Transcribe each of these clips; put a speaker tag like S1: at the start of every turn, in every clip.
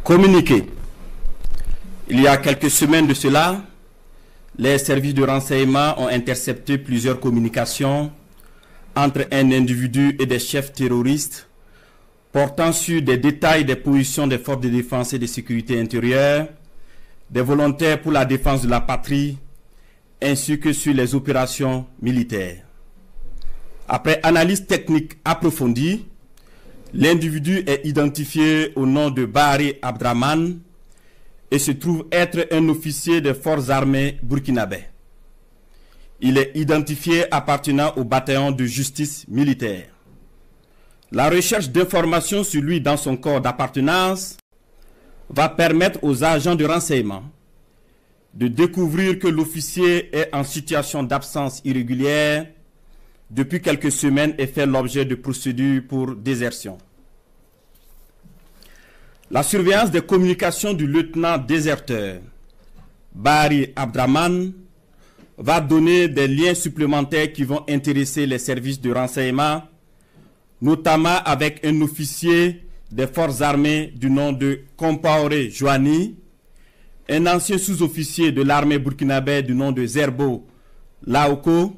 S1: Communiqué. Il y a quelques semaines de cela, les services de renseignement ont intercepté plusieurs communications entre un individu et des chefs terroristes portant sur des détails des positions des forces de défense et de sécurité intérieure, des volontaires pour la défense de la patrie, ainsi que sur les opérations militaires. Après analyse technique approfondie, l'individu est identifié au nom de Bahari Abdraman et se trouve être un officier des forces armées burkinabè. Il est identifié appartenant au bataillon de justice militaire. La recherche d'informations sur lui dans son corps d'appartenance va permettre aux agents de renseignement de découvrir que l'officier est en situation d'absence irrégulière depuis quelques semaines et fait l'objet de procédures pour désertion. La surveillance des communications du lieutenant déserteur Bahari Abdraman va donner des liens supplémentaires qui vont intéresser les services de renseignement, notamment avec un officier des forces armées du nom de Compaoré Joani, un ancien sous-officier de l'armée burkinabè du nom de Zerbo Laoko,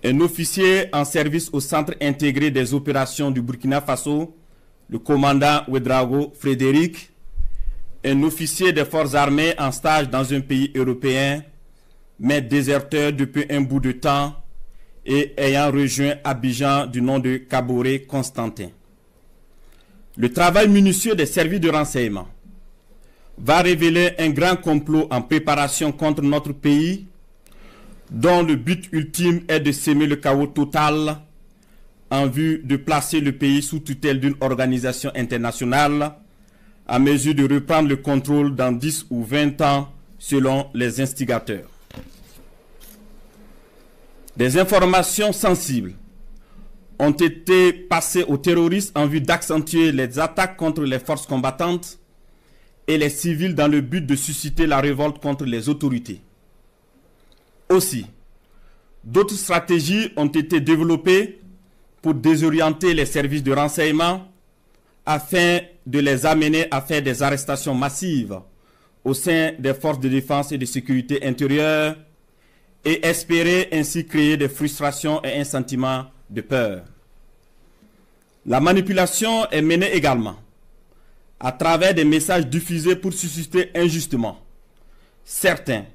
S1: un officier en service au centre intégré des opérations du Burkina Faso, le commandant Ouedraogo Frédéric, un officier des forces armées en stage dans un pays européen, mais déserteur depuis un bout de temps et ayant rejoint Abidjan du nom de Kaboré Constantin. Le travail minutieux des services de renseignement va révéler un grand complot en préparation contre notre pays, dont le but ultime est de semer le chaos total en vue de placer le pays sous tutelle d'une organisation internationale à mesure de reprendre le contrôle dans 10 ou 20 ans selon les instigateurs. Des informations sensibles ont été passées aux terroristes en vue d'accentuer les attaques contre les forces combattantes et les civils dans le but de susciter la révolte contre les autorités. Aussi, d'autres stratégies ont été développées pour désorienter les services de renseignement afin de les amener à faire des arrestations massives au sein des forces de défense et de sécurité intérieure et espérer ainsi créer des frustrations et un sentiment de peur. La manipulation est menée également à travers des messages diffusés pour susciter injustement certains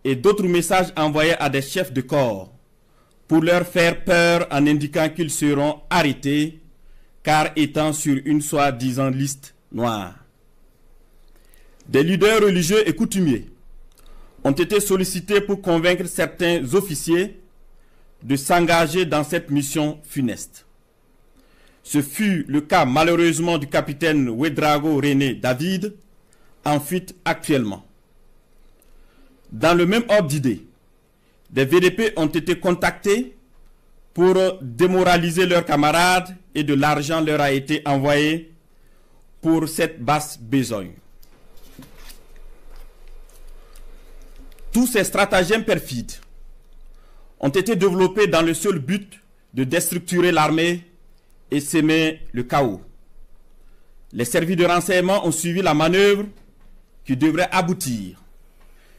S1: et d'autres messages envoyés à des chefs de corps pour leur faire peur en indiquant qu'ils seront arrêtés car étant sur une soi-disant liste noire. Des leaders religieux et coutumiers ont été sollicités pour convaincre certains officiers de s'engager dans cette mission funeste. Ce fut le cas malheureusement du capitaine Ouedraogo René David, en fuite actuellement. Dans le même ordre d'idée, des VDP ont été contactés pour démoraliser leurs camarades et de l'argent leur a été envoyé pour cette basse besogne. Tous ces stratagèmes perfides ont été développés dans le seul but de déstructurer l'armée et semer le chaos. Les services de renseignement ont suivi la manœuvre qui devrait aboutir,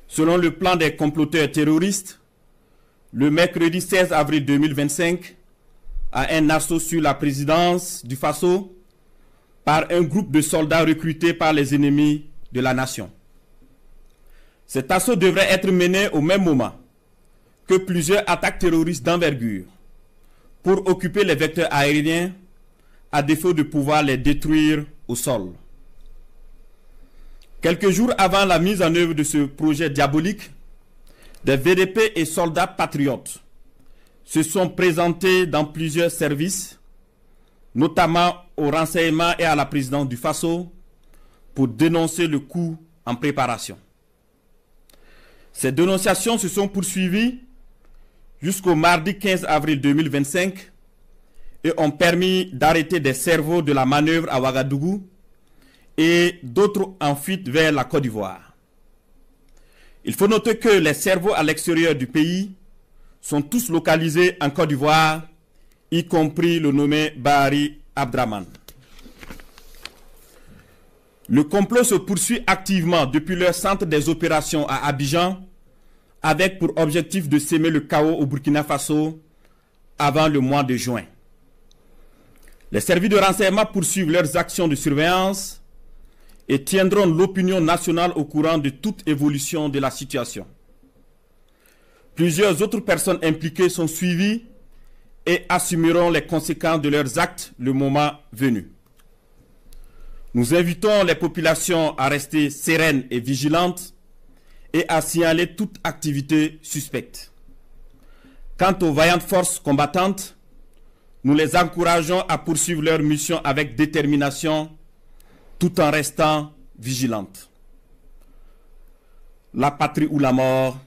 S1: selon le plan des comploteurs terroristes, le mercredi 16 avril 2025, à un assaut sur la présidence du Faso par un groupe de soldats recrutés par les ennemis de la nation. Cet assaut devrait être mené au même moment que plusieurs attaques terroristes d'envergure pour occuper les vecteurs aériens à défaut de pouvoir les détruire au sol. Quelques jours avant la mise en œuvre de ce projet diabolique, des VDP et soldats patriotes se sont présentés dans plusieurs services, notamment au renseignement et à la présidence du Faso, pour dénoncer le coup en préparation. Ces dénonciations se sont poursuivies jusqu'au mardi 15 avril 2025 et ont permis d'arrêter des cerveaux de la manœuvre à Ouagadougou et d'autres en fuite vers la Côte d'Ivoire. Il faut noter que les cerveaux à l'extérieur du pays sont tous localisés en Côte d'Ivoire, y compris le nommé Bahari Abdraman. Le complot se poursuit activement depuis leur centre des opérations à Abidjan, avec pour objectif de semer le chaos au Burkina Faso avant le mois de juin. Les services de renseignement poursuivent leurs actions de surveillance et tiendront l'opinion nationale au courant de toute évolution de la situation. Plusieurs autres personnes impliquées sont suivies et assumeront les conséquences de leurs actes le moment venu. Nous invitons les populations à rester sereines et vigilantes et à signaler toute activité suspecte. Quant aux vaillantes forces combattantes, nous les encourageons à poursuivre leur mission avec détermination tout en restant vigilantes. La patrie ou la mort,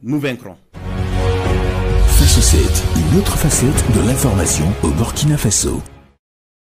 S1: nous vaincrons.
S2: Faso 7, une autre facette de l'information au Burkina Faso.